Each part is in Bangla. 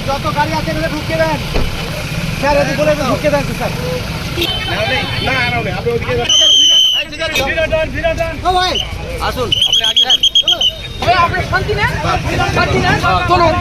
যত গাড়ি আছে এগুলো ঢুকিয়ে দেন স্যার, এদিকে বলে ঢুকিয়ে দেন স্যার। ভাই আসুন, আপনি আগে আপনি শান্তি নেন, শান্তি নেন, চলুন।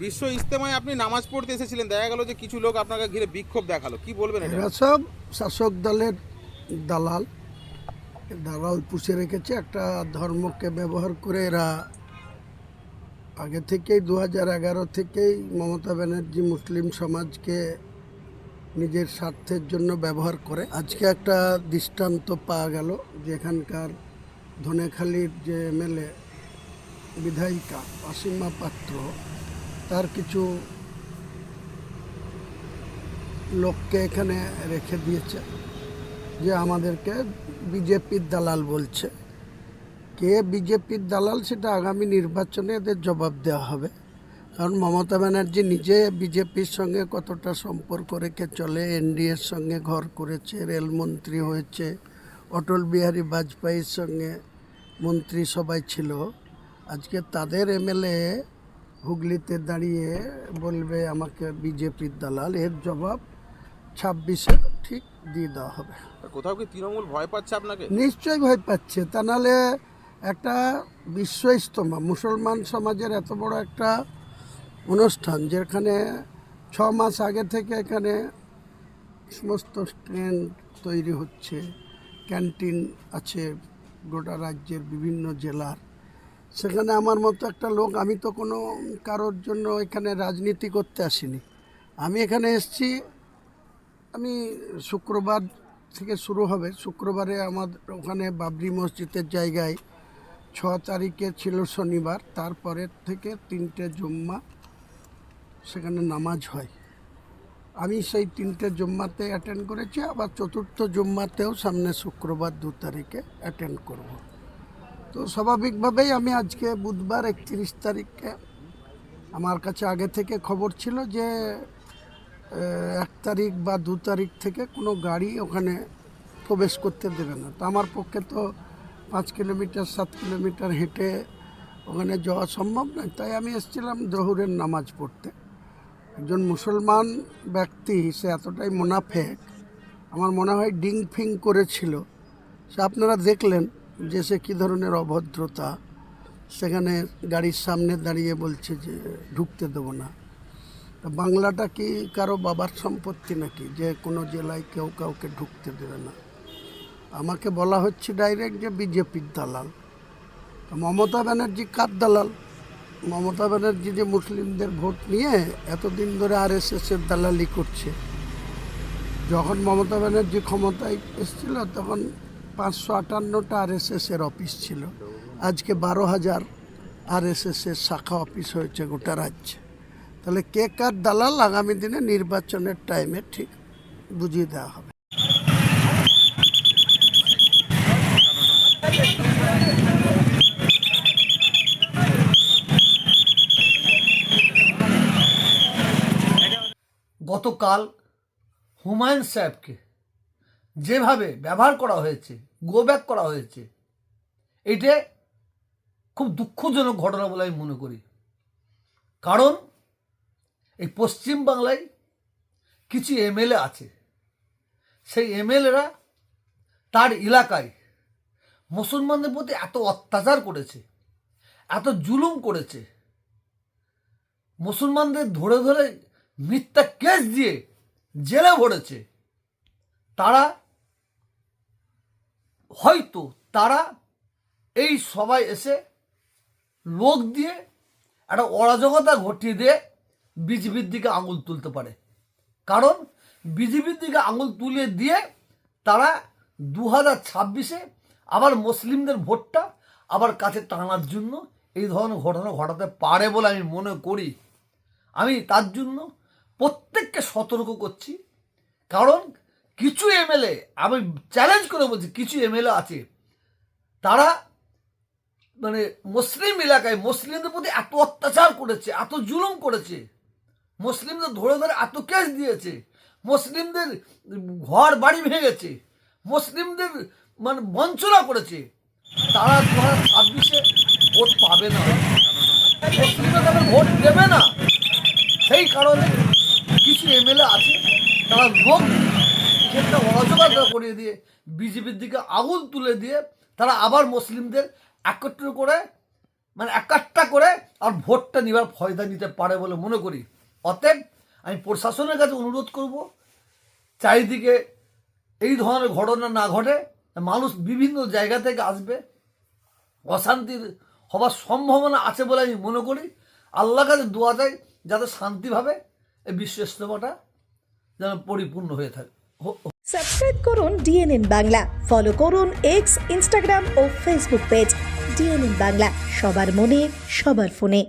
বিশ্ব ইজতেমায় আপনি নামাজ পড়তে এসেছিলেন, দেখা গেল যে কিছু লোক আপনাকে ঘিরে বিক্ষোভ দেখালো, কি বলবেন এটা? এরা সব শাসক দলের দালাল দালাল পুষে রেখেছে। একটা ধর্মকে ব্যবহার করে এরা আগে থেকেই 2011 থেকেই মমতা ব্যানার্জি মুসলিম সমাজকে নিজের স্বার্থের জন্য ব্যবহার করে। আজকে একটা দৃষ্টান্ত পাওয়া গেল, যেখানকার ধনেখালির যে এমএলএ বিধায়িকা অসীমা পাত্র, তার কিছু লোককে এখানে রেখে দিয়েছে যে আমাদেরকে বিজেপির দালাল বলছে। কে বিজেপির দালাল সেটা আগামী নির্বাচনে এদের জবাব দেওয়া হবে। কারণ মমতা ব্যানার্জি নিজে বিজেপির সঙ্গে কতটা সম্পর্ক রেখে চলে, এনডিএর সঙ্গে ঘর করেছে, রেলমন্ত্রী হয়েছে, অটল বিহারী বাজপেয়ীর সঙ্গে মন্ত্রী সবাই ছিল। আজকে তাদের এমএলএ হুগলিতে দাঁড়িয়ে বলবে আমাকে বিজেপির দালাল, এর জবাব 26-এ ঠিক দিয়ে দেওয়া হবে। কোথাও কি তৃণমূল ভয় পাচ্ছে আপনাকে? নিশ্চয়ই ভয় পাচ্ছে, তা নাহলে একটা বিশ্ব ইজতেমা, মুসলমান সমাজের এত বড় একটা অনুষ্ঠান, যেখানে 6 মাস আগে থেকে এখানে সমস্ত স্ট্যান্ড তৈরি হচ্ছে, ক্যান্টিন আছে গোটা রাজ্যের বিভিন্ন জেলার। সেখানে আমার মতো একটা লোক, আমি তো কোনো কারোর জন্য এখানে রাজনীতি করতে আসিনি। আমি এখানে এসেছি, আমি শুক্রবার থেকে শুরু হবে। শুক্রবারে আমাদের ওখানে বাবরি মসজিদের জায়গায় 6 তারিখে ছিল শনিবার, তারপরের থেকে 3টে জুম্মা সেখানে নামাজ হয়। আমি সেই 3টে জুম্মাতে অ্যাটেন্ড করেছি, আবার 4র্থ জুম্মাতেও সামনে শুক্রবার 2 তারিখে অ্যাটেন্ড করব। তো স্বাভাবিকভাবেই আমি আজকে বুধবার 31 তারিখে, আমার কাছে আগে থেকে খবর ছিল যে 1 তারিখ বা 2 তারিখ থেকে কোনো গাড়ি ওখানে প্রবেশ করতে দেবে না। তো আমার পক্ষে তো 5 কিলোমিটার 7 কিলোমিটার হেঁটে ওখানে যাওয়া সম্ভব নয়, তাই আমি এসেছিলাম জোহরের নামাজ পড়তে। একজন মুসলমান ব্যক্তি, সে এতটাই মুনাফেক, আমার মনে হয় ডিং ফিং করেছিল। সে আপনারা দেখলেন যে সে কী ধরনের অভদ্রতা, সেখানে গাড়ির সামনে দাঁড়িয়ে বলছে যে ঢুকতে দেবো না। তা বাংলাটা কি কারো বাবার সম্পত্তি নাকি যে কোনো জেলায় কেউ কাউকে ঢুকতে দেবে না? আমাকে বলা হচ্ছে ডাইরেক্ট যে বিজেপির দালাল। মমতা ব্যানার্জি কার দালাল? মমতা ব্যানার্জি যে মুসলিমদের ভোট নিয়ে এতদিন ধরে আরএসএসের দালালি করছে। যখন মমতা ব্যানার্জি ক্ষমতায় এসেছিল তখন 558টা আরএসএসের অফিস ছিল, আজকে 12,000 আরএসএসের শাখা অফিস হয়েছে গোটা রাজ্যে। তাহলে কে কার দালাল আগামী দিনে নির্বাচনের টাইমে ঠিক বুঝিয়ে দেওয়া হবে। গতকাল হুমায়ুন সাহেবকে যেভাবে ব্যবহার করা হয়েছে, গো ব্যাক করা হয়েছে, এটা খুব দুঃখজনক ঘটনা বলে আমি মনে করি। কারণ এই পশ্চিম বাংলায় কিছু এমএলএ আছে, সেই এমএলএরা তার এলাকায় মুসলমানদের প্রতি এত অত্যাচার করেছে, এত জুলুম করেছে, মুসলমানদের ধরে ধরে মিথ্যা কেস দিয়ে জেলে ভরেছে। তারা হয়তো এই সবাই এসে লোক দিয়ে একটা অরাজকতা ঘটিয়ে দিয়ে বিজেপির দিকে আঙুল তুলতে পারে। কারণ বিজেপির দিকে আঙুল তুলে দিয়ে তারা 2026-এ আবার মুসলিমদের ভোটটা আবার কাছে টানার জন্য এই ধরনের ঘটনা ঘটাতে পারে বলে আমি মনে করি। আমি তার জন্য প্রত্যেককে সতর্ক করছি। কারণ কিছু এমএলএ, আমি চ্যালেঞ্জ করে বলছি, কিছু এমএলএ আছে তারা মানে মুসলিম এলাকায় মুসলিমদের প্রতি এত অত্যাচার করেছে, এত জুলুম করেছে, মুসলিমদের ধরে ধরে এত কেস দিয়েছে, মুসলিমদের ঘর বাড়ি ভেঙেছে, মুসলিমদের মানে বঞ্চনা করেছে, তারা 2026-এ ভোট পাবে না, মুসলিমরা তাদের ভোট দেবে না। সেই কারণে কিছু এমএলএ আছে তারা লোক ক্ষেত্রে অরাজকতা করিয়ে দিয়ে বিজেপির দিকে আগুন তুলে দিয়ে তারা আবার মুসলিমদের একত্র করে মানে একাট্টা করে আর ভোটটা নেবার ফয়দা নিতে পারে বলে মনে করি। অতএব আমি প্রশাসনের কাছে অনুরোধ করব, চারিদিকে এই ধরনের ঘটনা না ঘটে, মানুষ বিভিন্ন জায়গা থেকে আসবে, অশান্তির হবার সম্ভাবনা আছে বলে আমি মনে করি। আল্লাহর কাছে দোয়া যায় যাতে শান্তিভাবে এই বিশ্ব ইজতেমাটা যেন পরিপূর্ণ হয়ে থাকে। সাবস্ক্রাইব করুন ডিএনএন বাংলা, ফলো করুন এক্স, ইনস্টাগ্রাম ও ফেসবুক পেজ ডিএনএন বাংলা। সবার মনে সবার ফোনে।